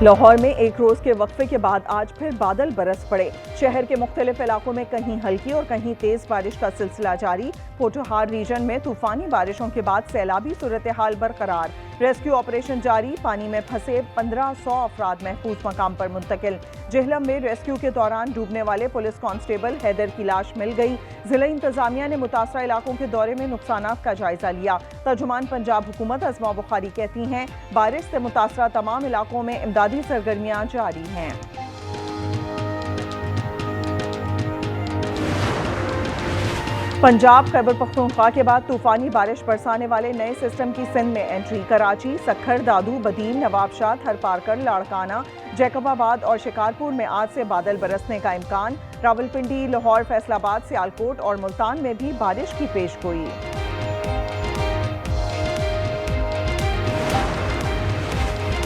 लाहौर में एक रोज के वक्फे के बाद आज फिर बादल बरस पड़े। शहर के मुख्तलिफ इलाकों में कहीं हल्की और कहीं तेज बारिश का सिलसिला जारी। पोठोहार रीजन में तूफानी बारिशों के बाद सैलाबी सूरत हाल बरकरार। रेस्क्यू ऑपरेशन जारी। पानी में फंसे 1500 अफराद महफूज मकाम पर मुंतकिल। जेहलम में रेस्क्यू के दौरान डूबने वाले पुलिस कांस्टेबल हैदर की लाश मिल गई। जिला इंतजामिया ने मुतासरा इलाकों के दौरे में नुकसानात का जायजा लिया। तर्जुमान पंजाब हुकूमत अज़मा बुखारी कहती हैं बारिश से मुतासरा तमाम इलाकों में इमदादी सरगर्मियां जारी हैं। पंजाब खैबर पख्तूनख्वा के बाद तूफानी बारिश बरसाने वाले नए सिस्टम की सिंध में एंट्री। कराची, सखर, दादू, बदीन, नवाबशाह, थरपारकर, लाड़काना, जैकबाबाद और शिकारपुर में आज से बादल बरसने का इम्कान। रावलपिंडी, लाहौर, फैसलाबाद, सियालकोट और मुल्तान में भी बारिश की पेशगोई।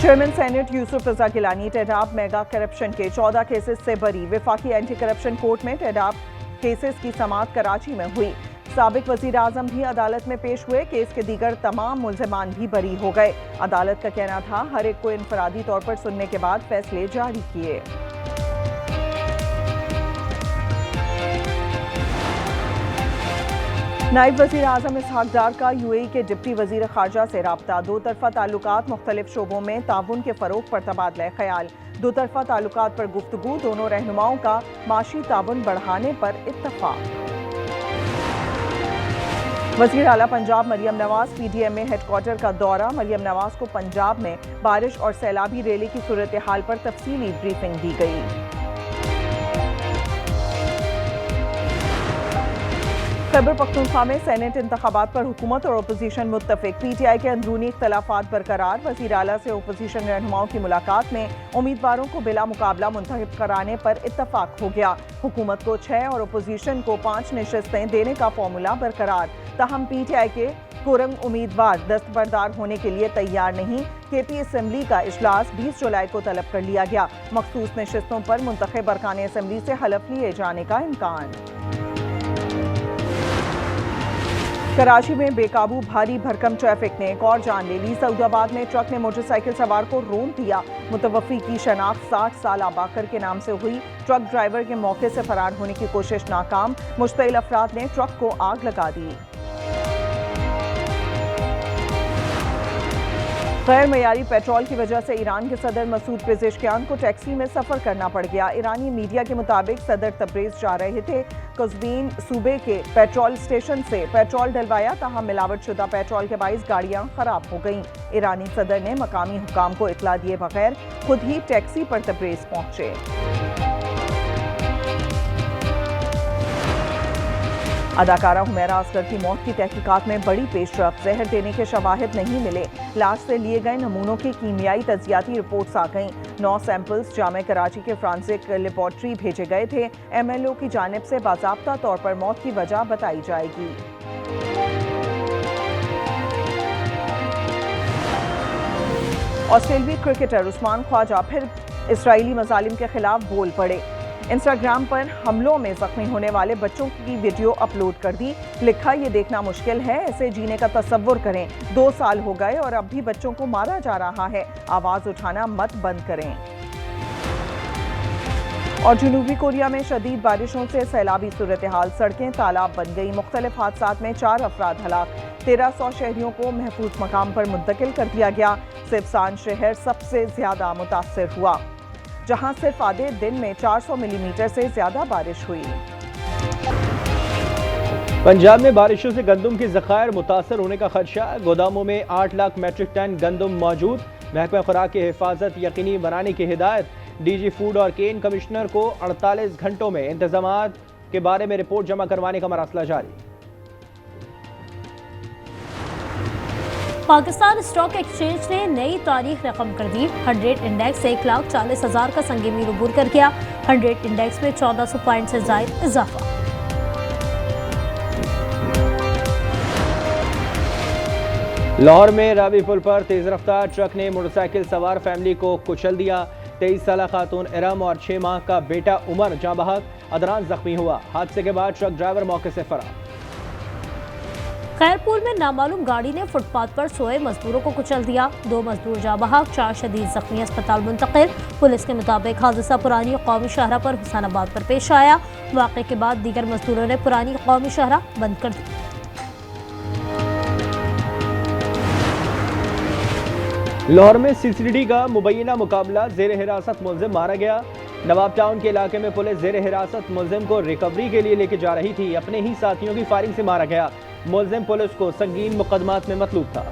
चेयरमैन सेनेट यूसुफ रजा गिलानी टेडाब मेगा करप्शन के 14 केसेस से बरी। वफाकी एंटी करप्शन कोर्ट में टेडाब केसेस की समाअत कराची में हुई। साबिक वजीर आजम भी अदालत में पेश हुए। केस के दीगर तमाम मुल्जिमान भी बरी हो गए। अदालत का कहना था हर एक को इनफरादी तौर पर सुनने के बाद फैसले जारी किए। नायब वजीर आजम इसहाक डार का यूएई के डिप्टी वजीर खारजा से राब्ता। दो तरफा ताल्लुकात मुख्तलिफ शोबों में ताउन के फरोग पर तबादला ख्याल। दो तरफा ताल्लुकात पर गुफ्तगू। दोनों रहनुमाओं का माशी ताउन बढ़ाने पर इत्तफाक। वजीर आला पंजाब मरियम नवाज पीडीएमए हेडक्वार्टर का दौरा। मरियम नवाज को पंजाब में बारिश और सैलाबी रैली की सूरत हाल पर तफसीली ब्रीफिंग दी गई। खैबर पख्तूनख्वा में सेनेट इंतखाबात पर हुकूमत और अपोजिशन मुत्तफिक। पीटीआई के अंदरूनी इख्तलाफात बरकरार। वजीर आला से अपोजिशन रहनुमाओं की मुलाकात में उम्मीदवारों को बिला मुकाबला मुंतखब कराने पर इत्तफाक हो गया। हुकूमत को 6 और अपोजिशन को 5 नशस्तें देने का फॉर्मूला बरकरार। ताहम पीटीआई के कोरंग उम्मीदवार दस्तबरदार होने के लिए तैयार नहीं। केपी असम्बली का इजलास 20 जुलाई को तलब कर लिया गया। मखसूस नशस्तों पर मुंतखब अरकान असम्बली से हलफ लिए जाने का इम्कान। कराची में बेकाबू भारी भरकम ट्रैफिक ने एक और जान ले ली। सऊदाबाद में ट्रक ने मोटरसाइकिल सवार को रोन दिया। मुतवफ़ी की शनाख्त 60 साल अबाकर के नाम से हुई। ट्रक ड्राइवर के मौके से फरार होने की कोशिश नाकाम। मुश्तइल अफराद ने ट्रक को आग लगा दी। गैर मयारी पेट्रोल की वजह से ईरान के सदर मसूद पेजेशकियान को टैक्सी में सफर करना पड़ गया। ईरानी मीडिया के मुताबिक सदर तब्रेज जा रहे थे। कज़वीन सूबे के पेट्रोल स्टेशन से पेट्रोल डलवाया, तहां मिलावट शुदा पेट्रोल के बाइस गाड़ियां खराब हो गईं। ईरानी सदर ने मकामी हुकाम को इतला दिए बगैर खुद ही टैक्सी पर तब्रेज पहुंचे। अदाकारा हुमैरा असगर की मौत की तहकीकात में बड़ी पेशरफ। जहर देने के शवाहिद नहीं मिले। लाश से लिए गए नमूनों की कीमियाई तजियाती रिपोर्ट्स आ गईं। 9 सैंपल्स जामे कराची के फ्रांसिक लेबॉर्ट्री भेजे गए थे। एमएलओ की जानिब से बाज़ाब्ता तौर पर मौत की वजह बताई जाएगी। ऑस्ट्रेलियाई क्रिकेटर उस्मान ख्वाजा फिर इसराइली मजालिम के खिलाफ बोल पड़े। इंस्टाग्राम पर हमलों में जख्मी होने वाले बच्चों की वीडियो अपलोड कर दी। लिखा ये देखना मुश्किल है, ऐसे जीने का तसव्वुर करें। 2 साल हो गए और अब भी बच्चों को मारा जा रहा है। आवाज उठाना मत बंद करें। और जनूबी कोरिया में शदीद बारिशों से सैलाबी सूरत हाल। सड़कें तालाब बन गई। मुख्तलिफ हादसात में 4 अफराद हलाक। 1300 शहरियों को महफूज मकाम पर मुंतकिल कर दिया गया। सिवसान शहर सबसे ज्यादा मुतासर हुआ, जहां सिर्फ आधे दिन में 400 मिलीमीटर से ज्यादा बारिश हुई। पंजाब में बारिशों से गंदम के ज़खायर मुतासर होने का खदशा। गोदामों में 8 लाख मेट्रिक टन गंदम मौजूद। महकमा खुराक की हिफाजत यकीनी बनाने की हिदायत। डीजी फूड और केन कमिश्नर को 48 घंटों में इंतजामात के बारे में रिपोर्ट जमा करवाने का मरासला जारी। पाकिस्तान स्टॉक एक्सचेंज ने नई तारीख रकम कर दी। 100 इंडेक्स 1,40,000 का संग मील अबूर कर गया। 100 इंडेक्स में 1400 पॉइंट से जायद इजाफा। लाहौर में रावी पुल पर तेज रफ्तार ट्रक ने मोटरसाइकिल सवार फैमिली को कुचल दिया। 23 साल खातून इरम और 6 माह का बेटा उमर जाँ बहक, अदरान जख्मी हुआ। हादसे के बाद ट्रक ड्राइवर मौके से फरार। खैरपुर में नामालूम गाड़ी ने फुटपाथ पर सोए मजदूरों को कुचल दिया। 2 मजदूर जाँ बहक, 4 शदीद जख्मी अस्पताल मुंतकिल। पुलिस के मुताबिक हादसा पुरानी कौमी शाहरा पर हुसैनाबाद पर पेश आया। वाक़े के बाद दीगर मजदूरों ने पुरानी कौमी शाहरा बंद कर दी। लाहौर में सीसीडी का मुबैना मुकाबला, जेर हिरासत मुलजिम मारा गया। नवाब टाउन के इलाके में पुलिस जेर हिरासत मुलजिम को रिकवरी के लिए लेके जा रही थी। अपने ही साथियों की फायरिंग से मारा गया। मुलजिम पुलिस को संगीन मुकदमात में मतलूब था।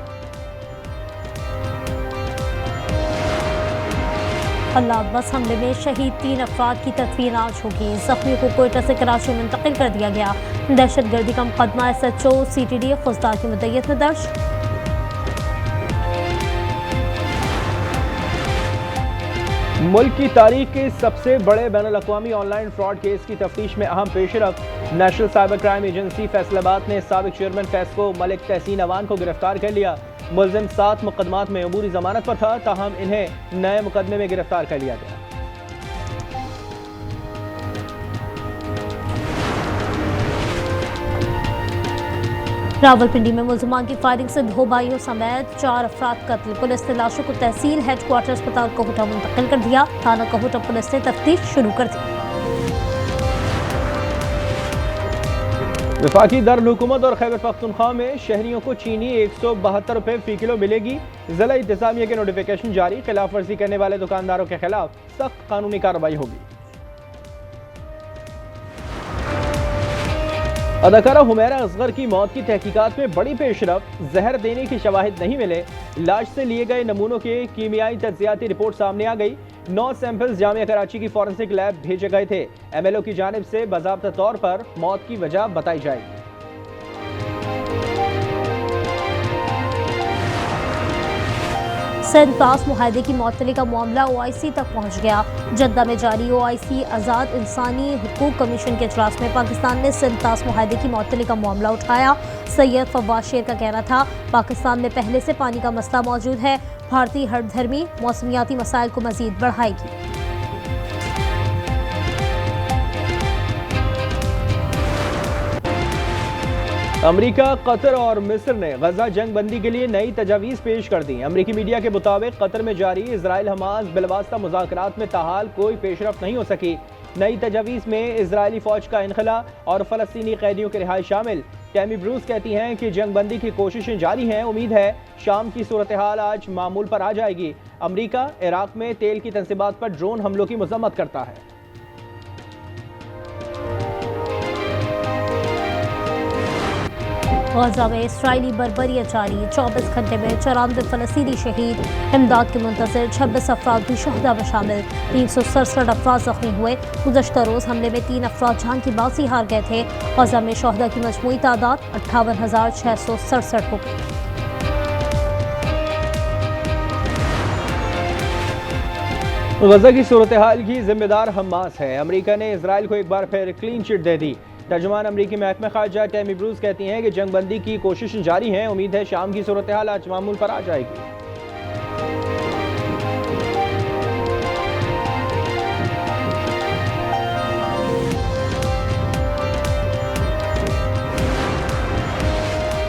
अल्लाह बस हमले में शहीद 3 अफराद की तदफीन आज होगी। जख्मी को कोयटा से कराची मुंतकिल कर दिया गया। दहशतगर्दी का मुकदमा SHO CTD फौजदार की मुद्दत में दर्ज। मुल्क की तारीख के सबसे बड़े बैनुल-अक़वामी ऑनलाइन फ्रॉड केस की तफ्तीश में अहम पेशरफ। National Cyber Crime Agency Faisalabad ने साबिक चेयरमैन फेस्को मलिक तहसीन अवान को गिरफ्तार कर लिया। मुलजिम 7 मुकदमात में अबूरी जमानत पर था, ताहम इन्हें नए मुकदमे में गिरफ्तार कर लिया गया। रावलपिंडी में मुलजमान की फायरिंग से 2 भाइयों समेत 4 अफराद कत्ल। पुलिस ने लाशों को तहसील हेडक्वार्टर अस्पताल कोहटा मुंतकिल कर दिया। थाना कोहटा पुलिस ने तफ्तीश शुरू कर दी। वफाकी दारुल हुकूमत और खैबर पख्तूनख्वा में शहरियों को चीनी 172 रुपये फी किलो मिलेगी। जिला इंतजामिया के नोटिफिकेशन जारी। खिलाफ वर्जी करने वाले दुकानदारों के खिलाफ सख्त कानूनी कार्रवाई होगी। अदाकारा हुमैरा असगर की मौत की तहकीकात में बड़ी पेशरफ। जहर देने की शवाहिद नहीं मिले। लाश से लिए गए नमूनों के कीमियाई तज्जियाती रिपोर्ट सामने आ गई। 9 सैंपल्स जामिया कराची की फॉरेंसिक लैब भेजे गए थे। MLO की जानिब से बाज़ाब्ता तौर पर मौत की वजह बताई जाएगी। सिंध पास मुआहदे की मुअत्तली का मामला OIC तक पहुँच गया। जद्दा में जारी OIC आज़ाद इंसानी हुकूक कमीशन के इजलास में पाकिस्तान ने सिंध पास मुआहदे की मुअत्तली का मामला उठाया। सैयद फवाद शेर का कहना था, पाकिस्तान में पहले से पानी का मसला मौजूद है। भारतीय हरधर्मी मौसमियाती मसाइल को मजीद बढ़ाएगी। अमरीका, कतर और मिस्र ने गजा जंग बंदी के लिए नई तजावीज़ पेश कर दी। अमरीकी मीडिया के मुताबिक कतर में जारी इजराइल हमास बिलवास्ता मुज़ाकरात में ताहाल कोई पेशरफ नहीं हो सकी। नई तजावीज़ में इजरायली फ़ौज का इनखला और फ़लस्तीनी कैदियों की रिहाई शामिल। टैमी ब्रूस कहती हैं कि जंग बंदी की कोशिशें जारी हैं। उम्मीद है शाम की सूरत हाल आज मामूल पर आ जाएगी। अमरीका इराक में तेल की तंसीबात पर ड्रोन हमलों की मज़म्मत करता है। गजा में इसराइली बर्बरियत जारी। 24 घंटे में 94 फ़लस्तीनी शहीद। इमदाद के मुंतज़िर 26 अफराद भी शहदा में शामिल। 367 अफराद जख्मी हुए। गुज़श्ता रोज़ हमले में 3 अफराद जान की बाजी हार गए थे। गजा में शहदा की मजमूई तादाद 58,667 हो गई। गजा की सूरत हाल की जिम्मेदार हमास है। अमरीका ने इसराइल को एक बार फिर क्लीन चिट दे दी। तर्जुमान अमरीकी महकमा खारजा टैमी ब्रूस कहती हैं कि जंग बंदी की कोशिशें जारी हैं। उम्मीद है शाम की सूरत हाल आज मामूल पर आ जाएगी।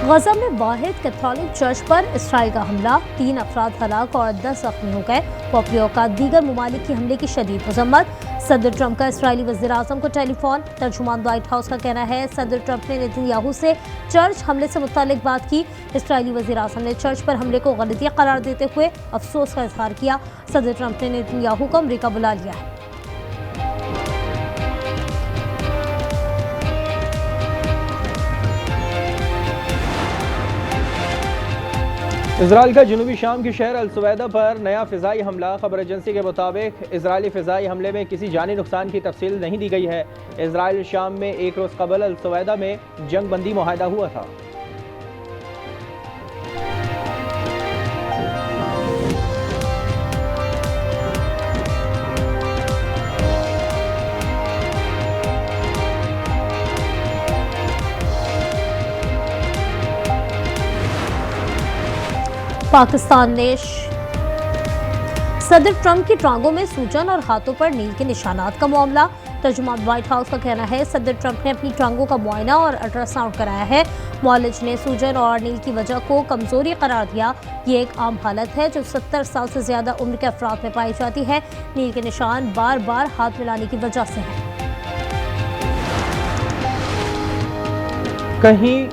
गजा में वाहिद कैथोलिक चर्च पर इसराइल का हमला। 3 अफराद हलाक और 10 जख्मी हो गए। पोपियो का दीगर ममालिक की हमले की शदीद मजम्मत। सदर ट्रंप का इसराइली वज़ीर आज़म को टेलीफोन। तर्जुमान व्हाइट हाउस का कहना है, सदर ट्रंप ने नेतन्याहू से चर्च हमले से मुतालिक बात की। इसराइली वज़ीर आज़म ने चर्च पर हमले को गलती करार देते हुए अफसोस का इजहार किया। सदर ट्रंप ने नेतन्याहू को अमरीका बुला लिया है। इजराइल का जनूबी शाम के शहर अल-सुवैदा पर नया फ़िज़ाई हमला। खबर एजेंसी के मुताबिक इजरायली फ़िज़ाई हमले में किसी जानी नुकसान की तफसील नहीं दी गई है। इजराइल शाम में एक रोज़ कबल अल-सुवैदा में जंग बंदी मुआहदा हुआ था। पाकिस्तान ने सदर ट्रंप की टांगों में सूजन और हाथों पर नील के निशानात का मामला। तर्जुमान व्हाइट हाउस का कहना है, सदर ट्रंप ने अपनी टांगों का मुआयना और अल्ट्रासाउंड कराया है। मॉलिज ने सूजन और नील की वजह को कमजोरी करार दिया। ये एक आम हालत है जो 70 साल से ज्यादा उम्र के अफराद में पाई जाती है। नील के निशान बार बार हाथ मिलाने की वजह से हैं। कहीं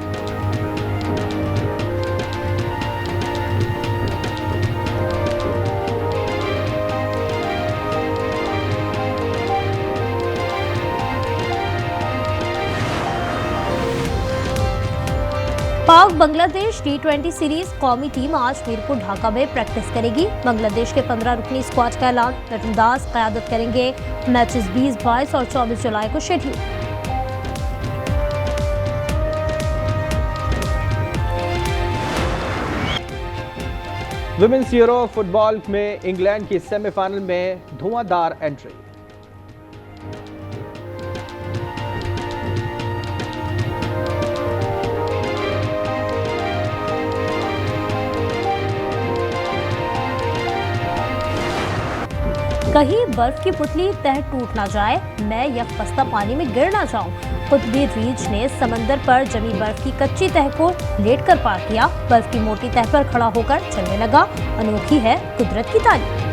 पाक बांग्लादेश T20 सीरीज कौमी टीम आज मीरपुर ढाका में प्रैक्टिस करेगी। बांग्लादेश के 15 रुकनी स्क्वाड का ऐलान, नजमुंदाज क़यादत करेंगे। मैचेस 20, 22 और 24 जुलाई को शेड्यूल। विमेंस यूरो फुटबॉल में इंग्लैंड की सेमीफाइनल में धुआंधार एंट्री। कहीं बर्फ की पुतली तह टूट ना जाए, मैं यकबस्ता पानी में गिर ना जाऊं। कुतुबी रीछ ने समंदर पर जमी बर्फ की कच्ची तह को लेटकर पार किया। बर्फ की मोटी तह पर खड़ा होकर चलने लगा। अनोखी है कुदरत की तालीम।